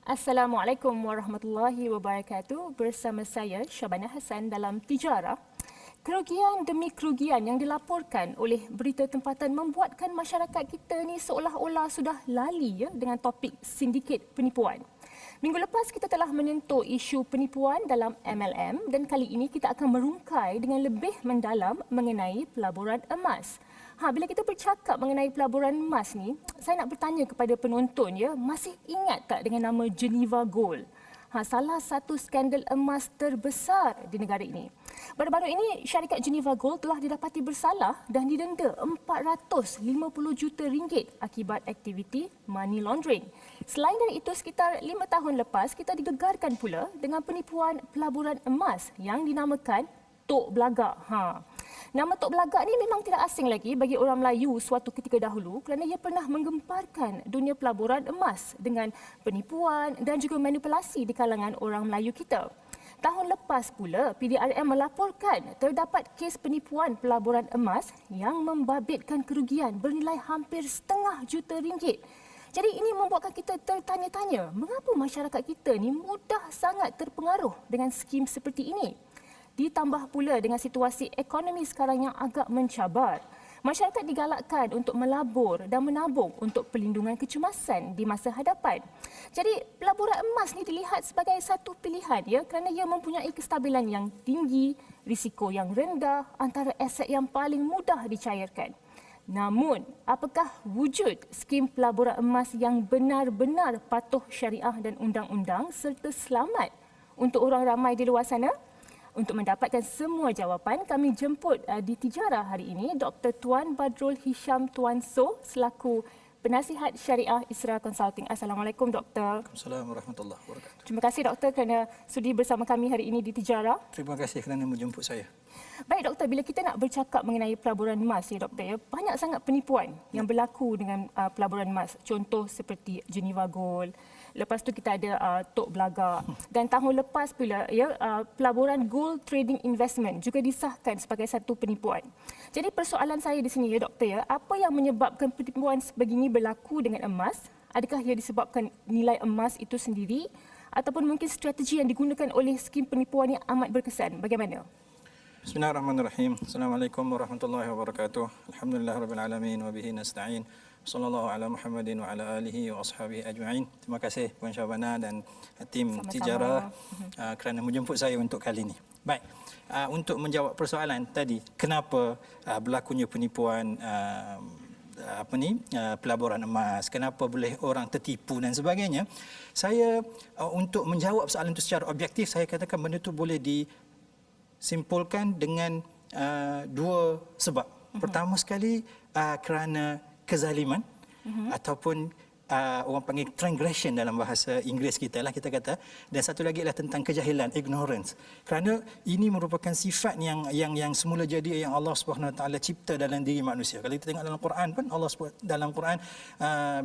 Assalamualaikum warahmatullahi wabarakatuh. Bersama saya Syabana Hassan dalam Tijarah. Kerugian demi kerugian yang dilaporkan oleh berita tempatan membuatkan masyarakat kita ni seolah-olah sudah lali dengan topik sindiket penipuan. Minggu lepas kita telah menyentuh isu penipuan dalam MLM dan kali ini kita akan merungkai dengan lebih mendalam mengenai pelaburan emas. Bila kita bercakap mengenai pelaburan emas ni, saya nak bertanya kepada penonton masih ingat tak dengan nama Geneva Gold? Salah satu skandal emas terbesar di negara ini. Baru-baru ini syarikat Geneva Gold telah didapati bersalah dan didenda 450 juta ringgit akibat aktiviti money laundering. Selain dari itu, sekitar 5 tahun lepas kita digegarkan pula dengan penipuan pelaburan emas yang dinamakan Tok Belagak. Nama Tok Belagak ni memang tidak asing lagi bagi orang Melayu suatu ketika dahulu kerana ia pernah menggemparkan dunia pelaburan emas dengan penipuan dan juga manipulasi di kalangan orang Melayu kita. Tahun lepas pula, PDRM melaporkan terdapat kes penipuan pelaburan emas yang membabitkan kerugian bernilai hampir setengah juta ringgit. Jadi ini membuatkan kita tertanya-tanya, mengapa masyarakat kita ni mudah sangat terpengaruh dengan skim seperti ini? Ditambah pula dengan situasi ekonomi sekarang yang agak mencabar. Masyarakat digalakkan untuk melabur dan menabung untuk pelindungan kecemasan di masa hadapan. Jadi pelaburan emas ni dilihat sebagai satu pilihan kerana ia mempunyai kestabilan yang tinggi, risiko yang rendah, antara aset yang paling mudah dicairkan. Namun, apakah wujud skim pelaburan emas yang benar-benar patuh syariah dan undang-undang serta selamat untuk orang ramai di luar sana? Untuk mendapatkan semua jawapan, kami jemput di Tijarah hari ini Dr. Tuan Badrul Hisham Tuan So selaku Penasihat Syariah Isra Consulting. Assalamualaikum, Doktor. Assalamualaikum warahmatullahi wabarakatuh. Terima kasih, Doktor, kerana sudi bersama kami hari ini di Tijarah. Terima kasih kerana menjemput saya. Baik, Doktor, bila kita nak bercakap mengenai pelaburan emas, Doktor, banyak sangat penipuan yang berlaku dengan pelaburan emas. Contoh seperti Geneva Gold. Lepas tu kita ada Tok Belagak. Dan tahun lepas pula pelaburan Gold Trading Investment juga disahkan sebagai satu penipuan. Jadi persoalan saya di sini Doktor, apa yang menyebabkan penipuan sebegini berlaku dengan emas? Adakah ia disebabkan nilai emas itu sendiri ataupun mungkin strategi yang digunakan oleh skim penipuan yang amat berkesan? Bagaimana? Bismillahirrahmanirrahim. Assalamualaikum warahmatullahi wabarakatuh. Alhamdulillahirabbil alamin wa bihi nasta'in. Sallallahu ala Muhammadin wa ala alihi wa ashabihi ajma'in. Terima kasih Puan Syabana dan tim Sama-sama. Tijarah kerana menjemput saya untuk kali ini. Baik, untuk menjawab persoalan tadi, kenapa berlakunya penipuan pelaburan emas, kenapa boleh orang tertipu dan sebagainya. Saya untuk menjawab soalan itu secara objektif, saya katakan benda itu boleh disimpulkan dengan dua sebab. Pertama sekali kerana kezaliman ataupun orang panggil transgression dalam bahasa Inggeris kita lah kita kata, dan satu lagi adalah tentang kejahilan, ignorance. Kerana ini merupakan sifat yang semula jadi yang Allah Subhanahu Wa Taala cipta dalam diri manusia. Kalau kita tengok dalam Quran pun Allah dalam Quran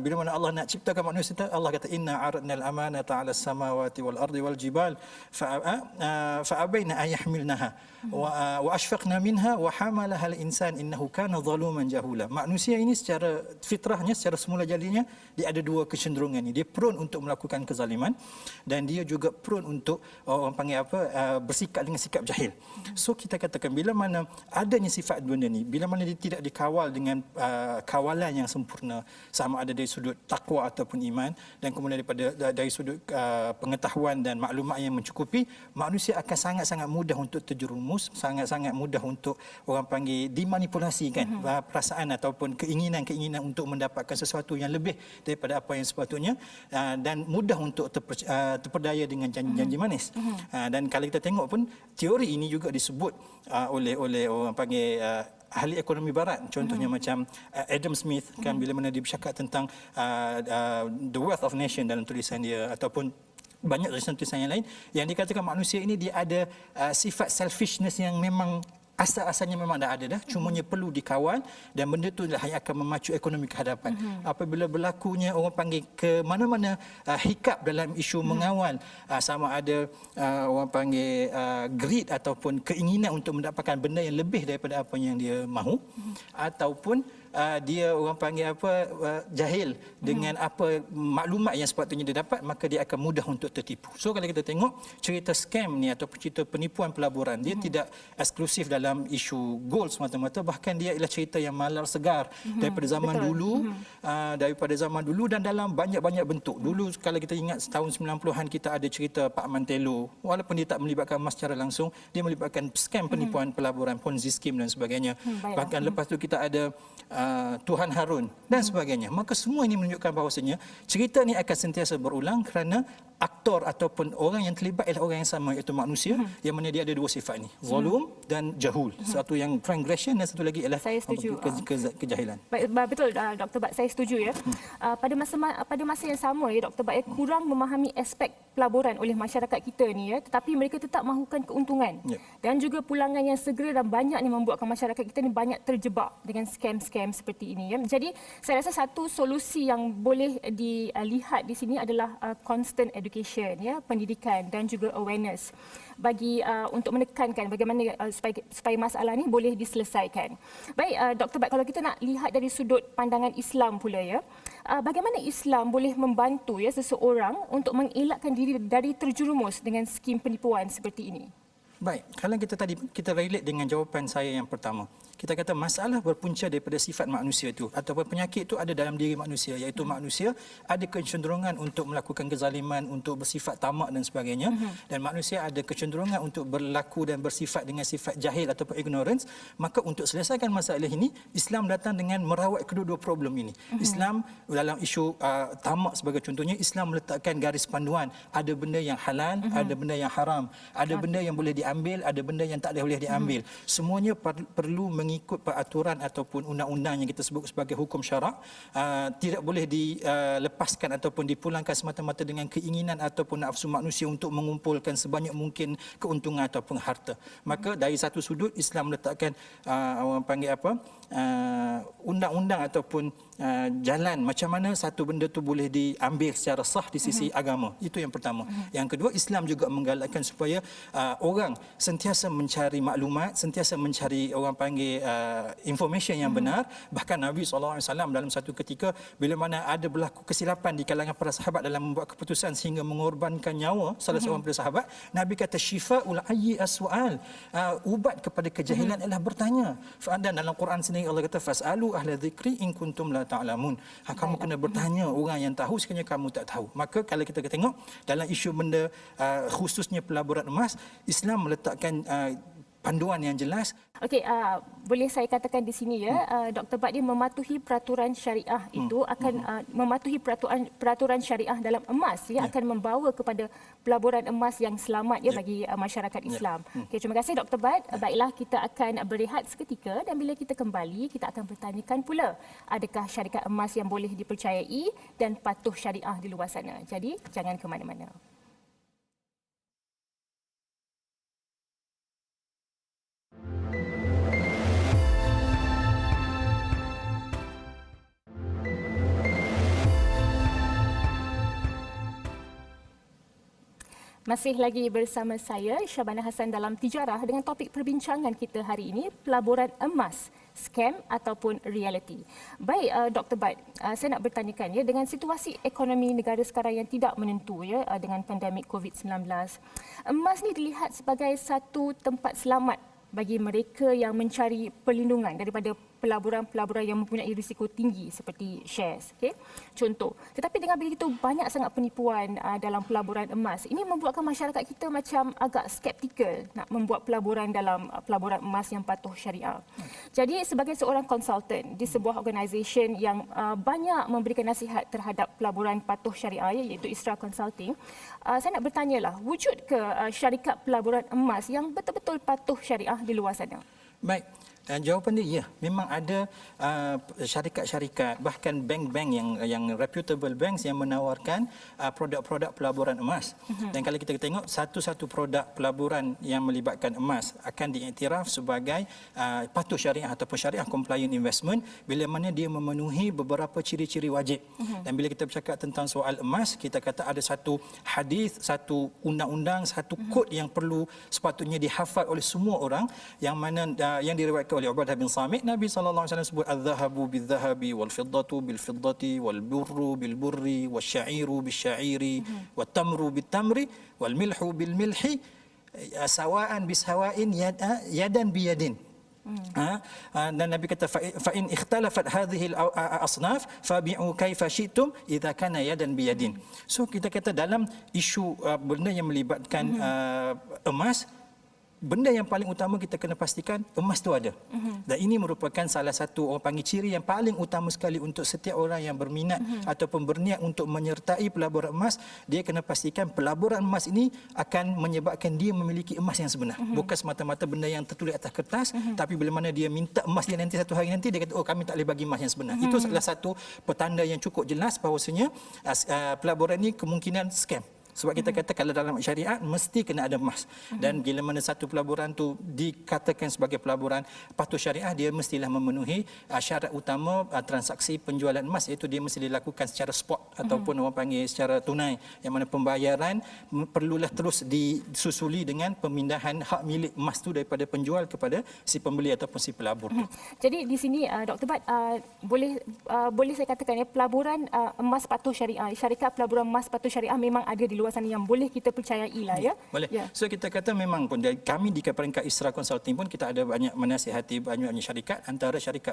bila mana Allah nak ciptakan manusia, Allah kata inna aradnal amanata 'alas samawati wal ardi wal jibal fa abaina an yahmilnaha wa ashfaqna minha wa hamalaha al insan innahu kana zaluman jahula. Manusia ini secara fitrahnya, secara semula jadinya dia ada dua kecenderungan ni. Dia prone untuk melakukan kezaliman dan dia juga prone untuk orang panggil bersikap dengan sikap jahil. So kita katakan bila mana adanya sifat benda ni, bila mana dia tidak dikawal dengan kawalan yang sempurna, sama ada dari sudut takwa ataupun iman, dan kemudian dari sudut pengetahuan dan maklumat yang mencukupi, manusia akan sangat-sangat mudah untuk terjerumus, sangat-sangat mudah untuk orang panggil dimanipulasikan perasaan ataupun keinginan-keinginan untuk mendapatkan sesuatu yang lebih daripada apa yang sepatutnya, dan mudah untuk terperdaya dengan janji-janji manis. Dan kalau kita tengok pun teori ini juga disebut oleh orang panggil ahli ekonomi barat, contohnya macam Adam Smith kan, bila mana dia bercakap tentang the wealth of nation dalam tulisan dia, ataupun banyak tulisan-tulisan yang lain yang dikatakan manusia ini dia ada sifat selfishness yang memang asal-asalnya memang dah ada dah, cumanya perlu dikawal, dan benda itulah yang akan memacu ekonomi ke hadapan. Apabila berlakunya orang panggil ke mana-mana hiccup dalam isu mengawal, sama ada orang panggil greed ataupun keinginan untuk mendapatkan benda yang lebih daripada apa yang dia mahu, ataupun dia orang panggil apa jahil dengan apa maklumat yang sepatutnya dia dapat, maka dia akan mudah untuk tertipu. So kalau kita tengok cerita scam ni ataupun cerita penipuan pelaburan, dia tidak eksklusif dalam isu gold semata-mata, bahkan dia ialah cerita yang malar segar daripada zaman dulu, dan dalam banyak-banyak bentuk. Dulu kalau kita ingat tahun 90-an kita ada cerita Pak Mantelo, walaupun dia tak melibatkan emas secara langsung, dia melibatkan scam penipuan pelaburan, Ponzi scheme dan sebagainya. Bahkan lepas tu kita ada Tuhan Harun dan sebagainya. Maka semua ini menunjukkan bahawasanya cerita ini akan sentiasa berulang kerana aktor ataupun orang yang terlibat ialah orang yang sama, iaitu manusia, yang mana dia ada dua sifat ni, zalim dan jahul. Satu yang transgression dan satu lagi ialah kejahilan. Betul Dr. Bat, saya setuju ya. Pada masa yang sama ya Dr. Bat, kurang memahami aspek pelaburan oleh masyarakat kita ni ya, tetapi mereka tetap mahukan keuntungan. Dan juga pulangan yang segera dan banyak ni membuatkan masyarakat kita ni banyak terjebak dengan scam-scam seperti ini ya. Jadi saya rasa satu solusi yang boleh dilihat di sini adalah constant education ya, pendidikan dan juga awareness bagi untuk menekankan bagaimana supaya masalah ni boleh diselesaikan. Baik Dr. Bat, kalau kita nak lihat dari sudut pandangan Islam pula ya, bagaimana Islam boleh membantu ya seseorang untuk mengelakkan diri dari terjerumus dengan skim penipuan seperti ini? Baik, kalau kita relate dengan jawapan saya yang pertama. Kita kata masalah berpunca daripada sifat manusia itu ataupun penyakit itu ada dalam diri manusia, iaitu manusia ada kecenderungan untuk melakukan kezaliman, untuk bersifat tamak dan sebagainya, dan manusia ada kecenderungan untuk berlaku dan bersifat dengan sifat jahil ataupun ignorance. Maka untuk selesaikan masalah ini, Islam datang dengan merawat kedua-dua problem ini. Islam dalam isu tamak sebagai contohnya, Islam meletakkan garis panduan, ada benda yang halal, ada benda yang haram, ada benda yang boleh diambil, ada benda yang tak boleh diambil. Semuanya perlu mengikut peraturan ataupun undang-undang yang kita sebut sebagai hukum syarak. Tidak boleh dilepaskan ataupun dipulangkan semata-mata dengan keinginan ataupun nafsu manusia untuk mengumpulkan sebanyak mungkin keuntungan ataupun harta. Maka dari satu sudut Islam meletakkan orang panggil apa, undang-undang ataupun jalan macam mana satu benda tu boleh diambil secara sah di sisi agama. Itu yang pertama. Yang kedua, Islam juga menggalakkan supaya orang sentiasa mencari maklumat, sentiasa mencari orang panggil information yang benar. Bahkan Nabi SAW dalam satu ketika bila mana ada berlaku kesilapan di kalangan para sahabat dalam membuat keputusan sehingga mengorbankan nyawa salah seorang daripada sahabat, Nabi kata syifa'ul ayyi as-su'al, ubat kepada kejahilan adalah bertanya. Dan dalam Quran sendiri Allah kata fas'alu ahla dzikri in kuntum la ta'lamun. Kamu kena bertanya orang yang tahu sekiranya kamu tak tahu. Maka kalau kita tengok dalam isu benda khususnya pelaburan emas, Islam meletakkan panduan yang jelas. Okey, boleh saya katakan di sini ya, Dr. Bat, dia mematuhi peraturan syariah itu akan mematuhi peraturan syariah dalam emas ya, akan membawa kepada pelaburan emas yang selamat ya bagi masyarakat Islam. Okey, terima kasih Dr. Bat. Baiklah, kita akan berehat seketika dan bila kita kembali kita akan bertanyakan pula adakah syarikat emas yang boleh dipercayai dan patuh syariah di luar sana. Jadi jangan ke mana-mana. Masih lagi bersama saya, Syabana Hassan dalam Tijarah dengan topik perbincangan kita hari ini, pelaburan emas, scam ataupun reality. Baik, Dr. Bat, saya nak bertanyakan ya, dengan situasi ekonomi negara sekarang yang tidak menentu ya, dengan pandemik COVID-19, emas ni dilihat sebagai satu tempat selamat bagi mereka yang mencari perlindungan daripada pelaburan-pelaburan yang mempunyai risiko tinggi seperti shares. Okay? Contoh. Tetapi dengan begitu banyak sangat penipuan dalam pelaburan emas, ini membuatkan masyarakat kita macam agak skeptikal nak membuat pelaburan dalam pelaburan emas yang patuh syariah. Jadi sebagai seorang konsultan di sebuah organisasi yang banyak memberikan nasihat terhadap pelaburan patuh syariah iaitu Isra Consulting, saya nak bertanyalah, wujud ke syarikat pelaburan emas yang betul-betul patuh syariah di luar sana? Baik. Jawapan dia, ya, memang ada syarikat-syarikat, bahkan bank-bank yang reputable banks yang menawarkan produk-produk pelaburan emas. Dan kalau kita tengok satu-satu produk pelaburan yang melibatkan emas akan diiktiraf sebagai patuh syariah ataupun syariah compliant investment bila mana dia memenuhi beberapa ciri-ciri wajib. Dan bila kita bercakap tentang soal emas, kita kata ada satu hadis, satu undang-undang, satu kod yang perlu sepatutnya dihafal oleh semua orang, yang mana yang diriwayatkan diriwayatkan oleh Ubadah bin Samit, Nabi sallallahu alaihi wasallam sebut adz-dzahabu bil-dzahabi wal-fiddatu bil-fiddati wal-burru bil-burri wasy-sya'iru bisy-sya'iri wat-tamru bit-tamri wal-milhu bil-milhi sawa'an bisawa'in yadan biyadin. Dan Nabi kata fa in ikhtalafat hadhihi al-asnaf fabi'u kaifa syi'tum idza kana yadan biyadin. So kita kata dalam isu benda yang melibatkan emas, benda yang paling utama kita kena pastikan emas tu ada. Dan ini merupakan salah satu orang panggil ciri yang paling utama sekali untuk setiap orang yang berminat ataupun berniat untuk menyertai pelaburan emas. Dia kena pastikan pelaburan emas ini akan menyebabkan dia memiliki emas yang sebenar. Bukan semata-mata benda yang tertulis atas kertas, tapi bila mana dia minta emas dia nanti satu hari nanti dia kata, oh kami tak boleh bagi emas yang sebenar. Itu salah satu petanda yang cukup jelas bahawasanya pelaburan ini kemungkinan scam. Sebab kita kata kalau dalam syariat mesti kena ada emas. Dan bila mana satu pelaburan tu dikatakan sebagai pelaburan patuh syariah, dia mestilah memenuhi syarat utama transaksi penjualan emas, iaitu dia mesti dilakukan secara spot ataupun orang panggil secara tunai, yang mana pembayaran perlulah terus disusuli dengan pemindahan hak milik emas tu daripada penjual kepada si pembeli ataupun si pelabur tu. Jadi di sini Dr. Bat, boleh saya katakan ya, pelaburan emas patuh syariah, syarikat pelaburan emas patuh syariah memang ada di luar sana yang boleh kita percayai lah ya. Boleh. Ya. So kita kata memang pun kami di peringkat Isra Consulting pun kita ada banyak menasihati banyak syarikat, antara syarikat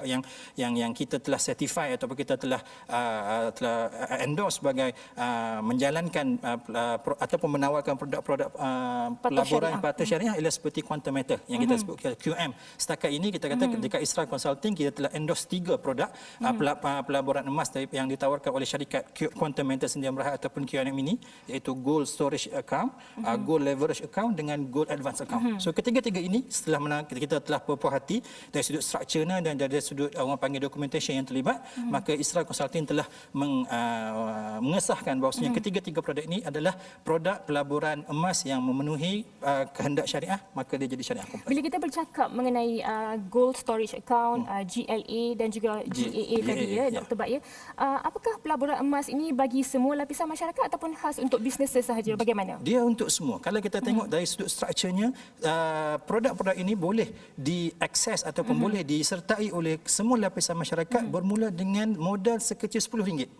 yang kita telah certify ataupun kita telah endorse sebagai menjalankan ataupun menawarkan produk-produk pelaburan patuh syariah ialah seperti Quantum Matter yang kita sebut QM. Setakat ini kita kata dekat Isra Consulting kita telah endorse 3 produk pelaburan emas yang ditawarkan oleh syarikat Quantum Matter Sedia Berhad ataupun QM ini, iaitu Gold Storage Account, Gold Leverage Account dengan Gold Advance Account. So ketiga-tiga ini setelah kita telah berpuas hati dari sudut strukturnya dan dari sudut orang panggil documentation yang terlibat, maka Isra Consulting telah mengesahkan bahawasanya ketiga-tiga produk ini adalah produk pelaburan emas yang memenuhi kehendak syariah, maka dia jadi syariah kompas. Bila kita bercakap mengenai Gold Storage Account, GLA dan juga GAA tadi ya, Dr. Bat ya, apakah pelaburan emas ini bagi semua lapisan masyarakat ataupun khas untuk bisnes sahaja, bagaimana? Dia untuk semua. Kalau kita tengok dari sudut strukturnya, produk-produk ini boleh diakses ataupun boleh disertai oleh semua lapisan masyarakat bermula dengan modal sekecil RM10.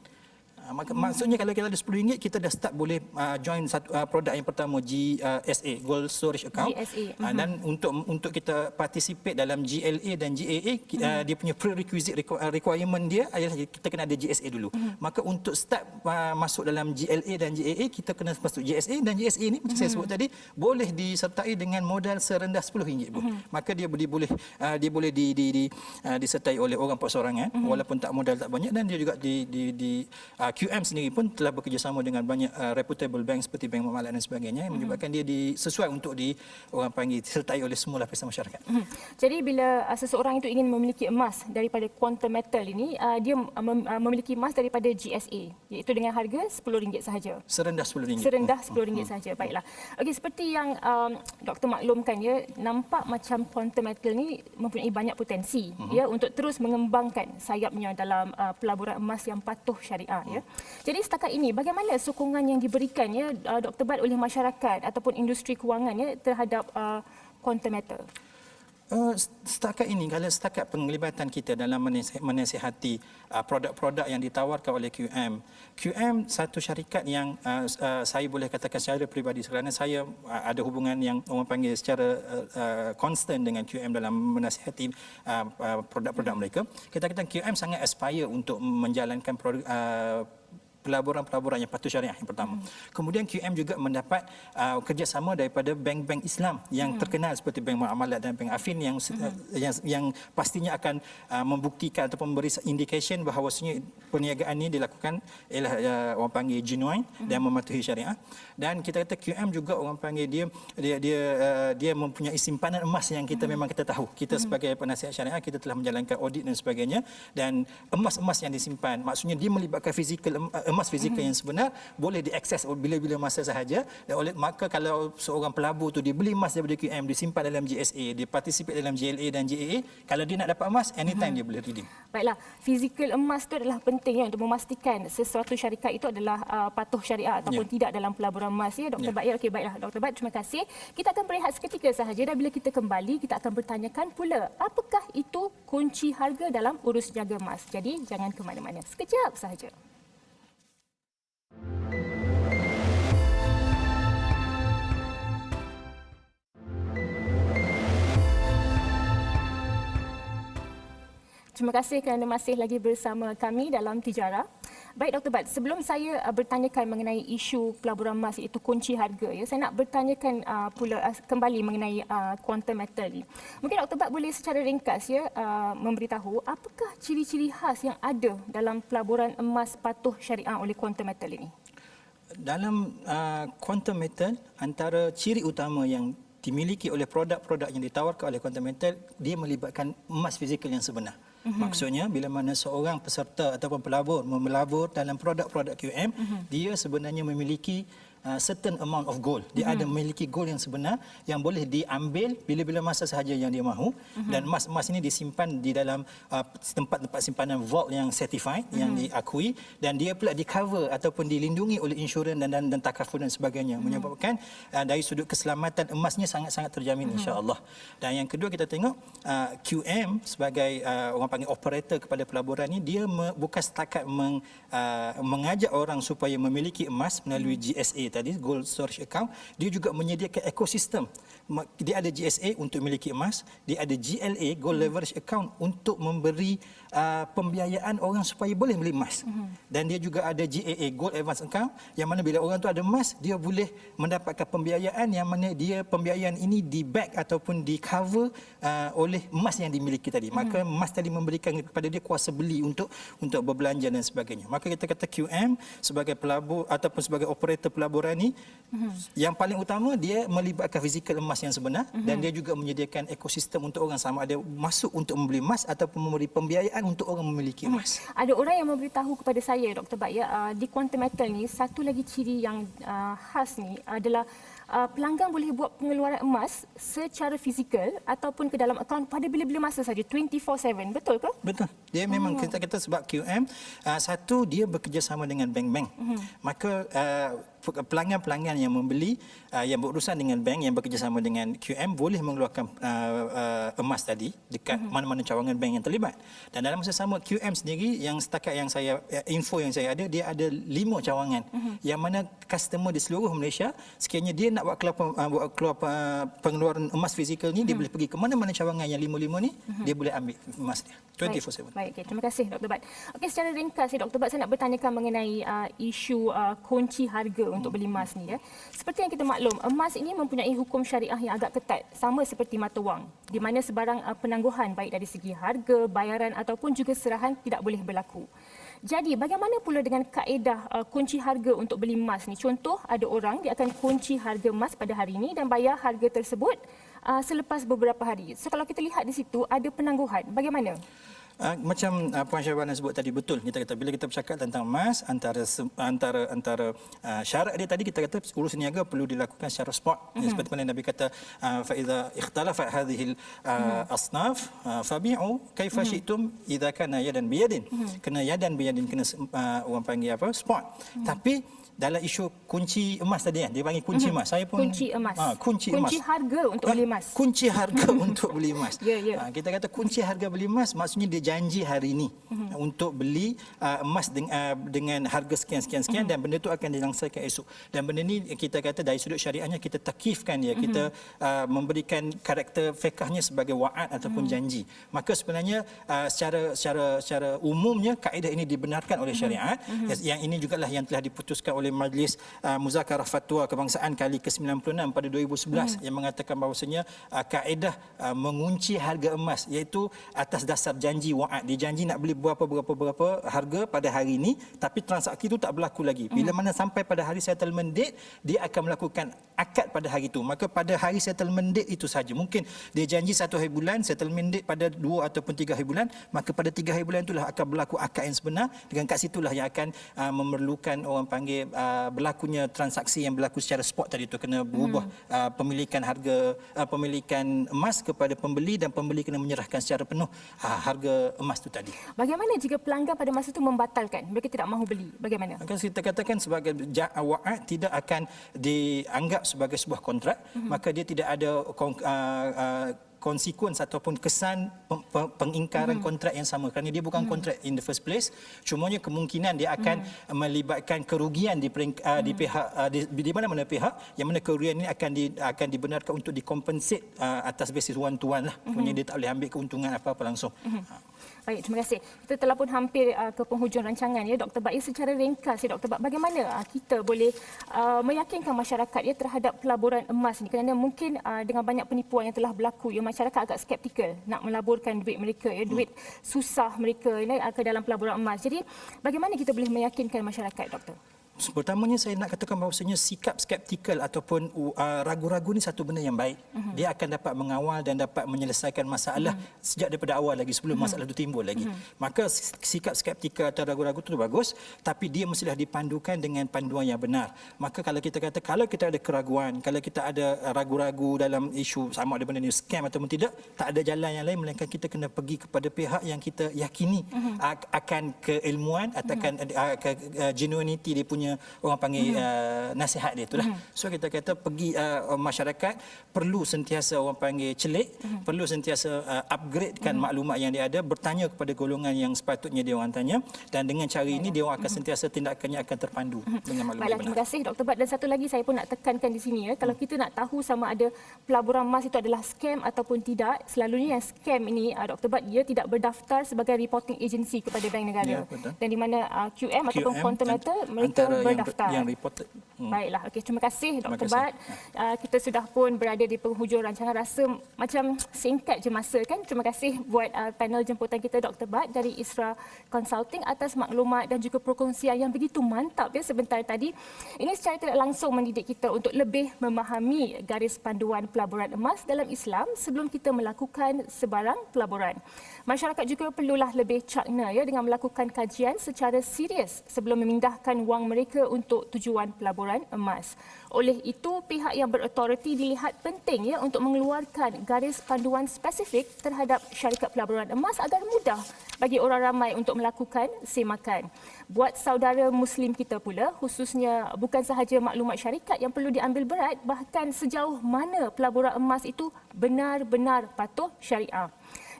Maksudnya kalau kita ada RM10, kita dah start boleh join satu produk yang pertama, GSA, Gold Storage Account. Dan untuk kita participate dalam GLA dan GAA, dia punya prerequisite requirement dia adalah kita kena ada GSA dulu. Maka untuk start masuk dalam GLA dan GAA, kita kena masuk GSA, dan GSA ni macam saya sebut tadi boleh disertai dengan modal serendah RM10 pun. Maka dia boleh disertai oleh orang perseorangan walaupun tak modal tak banyak, dan dia juga QM sendiri pun telah bekerjasama dengan banyak reputable bank seperti Bank Muamalat dan sebagainya, yang menyebabkan dia sesuai untuk orang panggil disertai oleh semua lapisan masyarakat. Jadi bila seseorang itu ingin memiliki emas daripada Quantum Metal ini, dia memiliki emas daripada GSA, iaitu dengan harga RM10 sahaja. Serendah RM10. Serendah RM10 sahaja. Baiklah. Okey, seperti yang Doktor maklumkan ya, nampak macam Quantum Metal ni mempunyai banyak potensi ya untuk terus mengembangkan sayapnya dalam pelaburan emas yang patuh syariah ya. Jadi setakat ini bagaimana sokongan yang diberikan ya Dr. Bat oleh masyarakat ataupun industri kewangan ya terhadap Quantum Metal? Setakat ini, kalau setakat penglibatan kita dalam menasihati produk-produk yang ditawarkan oleh QM satu syarikat yang saya boleh katakan secara peribadi, kerana saya ada hubungan yang orang panggil secara konstan dengan QM dalam menasihati produk-produk mereka. Kita kata QM sangat aspire untuk menjalankan pelaburan-pelaburan yang patuh syariah yang pertama. Kemudian QM juga mendapat kerjasama daripada bank-bank Islam yang terkenal seperti Bank Muamalat dan Bank Affin yang pastinya akan membuktikan atau memberi indication bahawasanya perniagaan ini dilakukan ialah orang panggil genuine dan mematuhi syariah. Dan kita kata QM juga orang panggil dia mempunyai simpanan emas yang kita memang kita tahu. Kita sebagai penasihat syariah kita telah menjalankan audit dan sebagainya, dan emas-emas yang disimpan maksudnya dia melibatkan fizikal emas fizikal yang sebenar boleh diakses bila-bila masa sahaja. Dan maka kalau seorang pelabur tu dia beli emas daripada QM, disimpan dalam GSA, dia participate dalam GLA dan GAA, kalau dia nak dapat emas anytime dia boleh redeem. Baiklah, fizikal emas tu adalah penting untuk memastikan sesuatu syarikat itu adalah patuh syariah ataupun tidak dalam pelaburan emas ya Dr. Bat. Ya, okey, baiklah Dr. Bat, terima kasih. Kita akan berehat seketika sahaja dan bila kita kembali kita akan bertanyakan pula apakah itu kunci harga dalam urus jaga emas. Jadi jangan ke mana-mana. Sekejap sahaja. Terima kasih kerana masih lagi bersama kami dalam Tijara. Baik Dr. Bat, sebelum saya bertanyakan mengenai isu pelaburan emas iaitu kunci harga, ya, saya nak bertanyakan pula kembali mengenai quantum metal ni. Mungkin Dr. Bat boleh secara ringkas ya memberitahu apakah ciri-ciri khas yang ada dalam pelaburan emas patuh syariah oleh quantum metal ini? Dalam quantum metal, antara ciri utama yang dimiliki oleh produk-produk yang ditawarkan oleh quantum metal, dia melibatkan emas fizikal yang sebenar. Maksudnya bila mana seorang peserta ataupun pelabur melabur dalam produk-produk QM, dia sebenarnya memiliki certain amount of gold. Dia ada memiliki gold yang sebenar yang boleh diambil bila-bila masa sahaja yang dia mahu, dan emas-emas ini disimpan di dalam tempat-tempat simpanan vault yang certified, yang diakui, dan dia pula di cover ataupun dilindungi oleh insurans dan takaful dan sebagainya, menyebabkan dari sudut keselamatan emasnya sangat-sangat terjamin insya-Allah. Dan yang kedua kita tengok QM sebagai orang panggil operator kepada pelaburan ini, dia bukan setakat mengajak orang supaya memiliki emas melalui GSA tadi, Gold Storage Account, dia juga menyediakan ekosistem. Dia ada GSA untuk memiliki emas, dia ada GLA, Gold Leverage Account, untuk memberi pembiayaan orang supaya boleh beli emas. Dan dia juga ada GAA, Gold Advance Account, yang mana bila orang tu ada emas, dia boleh mendapatkan pembiayaan yang mana pembiayaan ini di-back ataupun di-cover oleh emas yang dimiliki tadi. Maka emas tadi memberikan kepada dia kuasa beli untuk berbelanja dan sebagainya. Maka kita kata QM sebagai pelabur ataupun sebagai operator pelaburan ni, yang paling utama dia melibatkan fizikal emas yang sebenar, dan dia juga menyediakan ekosistem untuk orang sama ada masuk untuk membeli emas ataupun memberi pembiayaan untuk orang memiliki emas. Ada orang yang memberitahu kepada saya Dr. Bat ya, di quantum metal ni satu lagi ciri yang khas ni adalah pelanggan boleh buat pengeluaran emas secara fizikal ataupun ke dalam akaun pada bila-bila masa saja 24/7. Betul ke? Betul. Dia memang kita sebab QM satu, dia bekerjasama dengan bank-bank. Maka pelanggan-pelanggan yang membeli yang berurusan dengan bank yang bekerjasama dengan QM boleh mengeluarkan emas tadi dekat mana-mana cawangan bank yang terlibat. Dan dalam masa sama QM sendiri, yang setakat yang saya info yang saya ada, dia ada 5 cawangan yang mana customer di seluruh Malaysia sekiranya dia nak buat keluar pengeluaran emas fizikal ni, dia boleh pergi ke mana-mana cawangan yang 5 ni, dia boleh ambil emas dia 24/7. Baik, okay. Terima kasih Dr. Bat. Okey, secara ringkas ya Dr. Bat, saya nak bertanyakan mengenai isu kunci harga untuk beli emas ni ya. Seperti yang kita maklum, emas ini mempunyai hukum syariah yang agak ketat, sama seperti mata wang, di mana sebarang penangguhan baik dari segi harga, bayaran ataupun juga serahan tidak boleh berlaku. Jadi bagaimana pula dengan kaedah kunci harga untuk beli emas ni? Contoh, ada orang dia akan kunci harga emas pada hari ini dan bayar harga tersebut selepas beberapa hari. So kalau kita lihat di situ ada penangguhan, bagaimana? Macam Puan Syahbana sebut tadi, betul. Kita kata bila kita bercakap tentang emas, antara syarat dia tadi, kita kata urus niaga perlu dilakukan secara spot. Seperti mana Nabi kata, fa idza ikhtalafat hadhihi asnaf fabi'u kaifa syi'tum idza kana yadan biyadin. Kena yadan biyadin, kena orang panggil apa? Spot. Tapi dalam isu kunci emas tadi, dia panggil kunci emas. Saya pun kunci emas. Kunci emas. Kunci harga untuk beli emas. Kunci harga untuk beli emas. Ya. Kita kata kunci harga beli emas, maksudnya dia janji hari ini untuk beli emas dengan harga sekian-sekian dan benda itu akan dilangsanakan esok. Dan benda ni kita kata dari sudut syariahnya kita takifkan dia, kita memberikan karakter fiqahnya sebagai wa'ad ataupun janji. Maka sebenarnya secara umumnya kaedah ini dibenarkan oleh syariat. Yang ini jugalah yang telah diputuskan oleh Majlis Muzakarah Fatwa Kebangsaan kali ke-96 pada 2011 yang mengatakan bahawasanya kaedah mengunci harga emas iaitu atas dasar janji wa'ad. Dia janji nak beli berapa harga pada hari ini, tapi transaksi itu tak berlaku lagi. Bila mana sampai pada hari settlement date, dia akan melakukan akad pada hari itu. Maka pada hari settlement date itu saja. Mungkin dia janji 1 hari bulan, settlement date pada 2 ataupun 3 hari bulan, maka pada 3 hari bulan itulah akan berlaku akad yang sebenar. Dengan kat situlah yang akan memerlukan orang panggil berlakunya transaksi yang berlaku secara spot tadi itu, kena berubah pemilikan harga pemilikan emas kepada pembeli, dan pembeli kena menyerahkan secara penuh harga emas itu tadi. Bagaimana jika pelanggan pada masa itu membatalkan, mereka tidak mahu beli, bagaimana? Maka kita katakan sebagai wa'ad tidak akan dianggap sebagai sebuah kontrak, maka dia tidak ada konsekuens ataupun kesan pengingkaran kontrak yang sama, kerana dia bukan kontrak in the first place. Cumanya kemungkinan dia akan melibatkan kerugian di pihak di mana-mana pihak, yang mana kerugian ini akan dibenarkan untuk dikompensate atas basis one to one lah. Maksudnya dia tak boleh ambil keuntungan apa-apa langsung. Baik, terima kasih. Kita telah pun hampir ke penghujung rancangan ya, Dr. Bat. Secara ringkas ya, Dr. Bat, bagaimana kita boleh meyakinkan masyarakat ya terhadap pelaburan emas ini? Kerana mungkin dengan banyak penipuan yang telah berlaku, ya, masyarakat agak skeptikal nak melaburkan duit mereka, ya, duit susah mereka ya, ke dalam pelaburan emas. Jadi, bagaimana kita boleh meyakinkan masyarakat, Doktor? Pertamanya saya nak katakan bahawasanya sikap skeptikal ataupun ragu-ragu ni satu benda yang baik. Dia akan dapat mengawal dan dapat menyelesaikan masalah sejak daripada awal lagi, sebelum masalah itu timbul lagi. Maka sikap skeptikal atau ragu-ragu itu bagus, tapi dia mestilah dipandukan dengan panduan yang benar. Maka kalau kita kata, kalau kita ada keraguan, kalau kita ada ragu-ragu dalam isu sama ada benda ni scam ataupun tidak, tak ada jalan yang lain melainkan kita kena pergi kepada pihak yang kita yakini akan keilmuan atau akan genuinity dia punya orang panggil nasihat dia itulah. So kita kata pergi masyarakat perlu sentiasa orang panggil celik, perlu sentiasa upgradekan maklumat yang dia ada, bertanya kepada golongan yang sepatutnya dia orang tanya, dan dengan cara ini dia orang akan sentiasa tindakannya akan terpandu dengan maklumat yang benar. Terima kasih Dr. Bat. Dan satu lagi saya pun nak tekankan di sini ya, kalau kita nak tahu sama ada pelaburan emas itu adalah scam ataupun tidak, selalunya yang scam ini Dr. Bat, dia tidak berdaftar sebagai reporting agency kepada bank negara. Ya, dan di mana QM ataupun Quantum Metal mereka berdaftar. Yang reported. Baiklah, okey, terima kasih Dr. Bat. Kita sudah pun berada di penghujung rancangan, rasa macam singkat je masa kan. Terima kasih buat panel jemputan kita Dr. Bat dari Isra Consulting atas maklumat dan juga perkongsian yang begitu mantap ya sebentar tadi. Ini secara tidak langsung mendidik kita untuk lebih memahami garis panduan pelaburan emas dalam Islam sebelum kita melakukan sebarang pelaburan. Masyarakat juga perlulah lebih cakna ya dengan melakukan kajian secara serius sebelum memindahkan wang mereka untuk tujuan pelaburan emas. Oleh itu, pihak yang berautoriti dilihat penting ya untuk mengeluarkan garis panduan spesifik terhadap syarikat pelaburan emas agar mudah bagi orang ramai untuk melakukan semakan. Buat saudara Muslim kita pula, khususnya bukan sahaja maklumat syarikat yang perlu diambil berat, bahkan sejauh mana pelaburan emas itu benar-benar patuh syariah.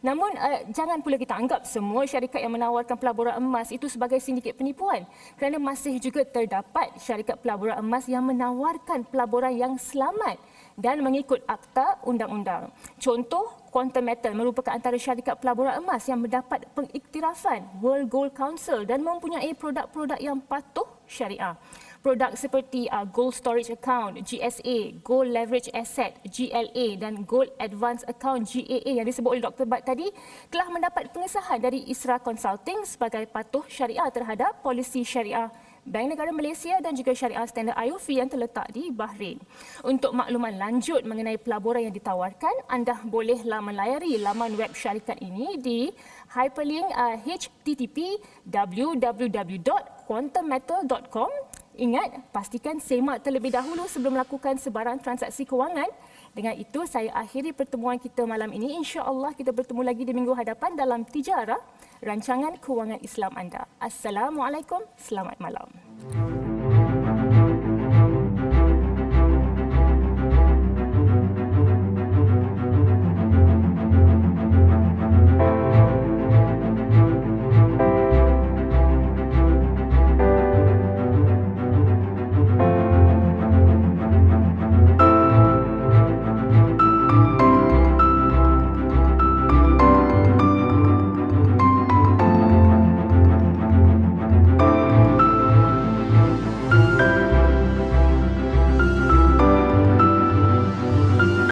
Namun, jangan pula kita anggap semua syarikat yang menawarkan pelaburan emas itu sebagai sindiket penipuan, kerana masih juga terdapat syarikat pelaburan emas yang menawarkan pelaburan yang selamat dan mengikut akta undang-undang. Contoh, Quantum Metal merupakan antara syarikat pelaburan emas yang mendapat pengiktirafan World Gold Council dan mempunyai produk-produk yang patuh syariah. Produk seperti Gold Storage Account, GSA, Gold Leverage Asset, GLA dan Gold Advance Account, GAA yang disebut oleh Dr. Bat tadi telah mendapat pengesahan dari Isra Consulting sebagai patuh syariah terhadap polisi syariah Bank Negara Malaysia dan juga syariah standard IOF yang terletak di Bahrain. Untuk makluman lanjut mengenai pelaburan yang ditawarkan, anda bolehlah melayari laman web syarikat ini di hyperlink http www.quantummetal.com. Ingat, pastikan semak terlebih dahulu sebelum melakukan sebarang transaksi kewangan. Dengan itu, saya akhiri pertemuan kita malam ini. InsyaAllah kita bertemu lagi di minggu hadapan dalam Tijarah, rancangan kewangan Islam anda. Assalamualaikum, selamat malam.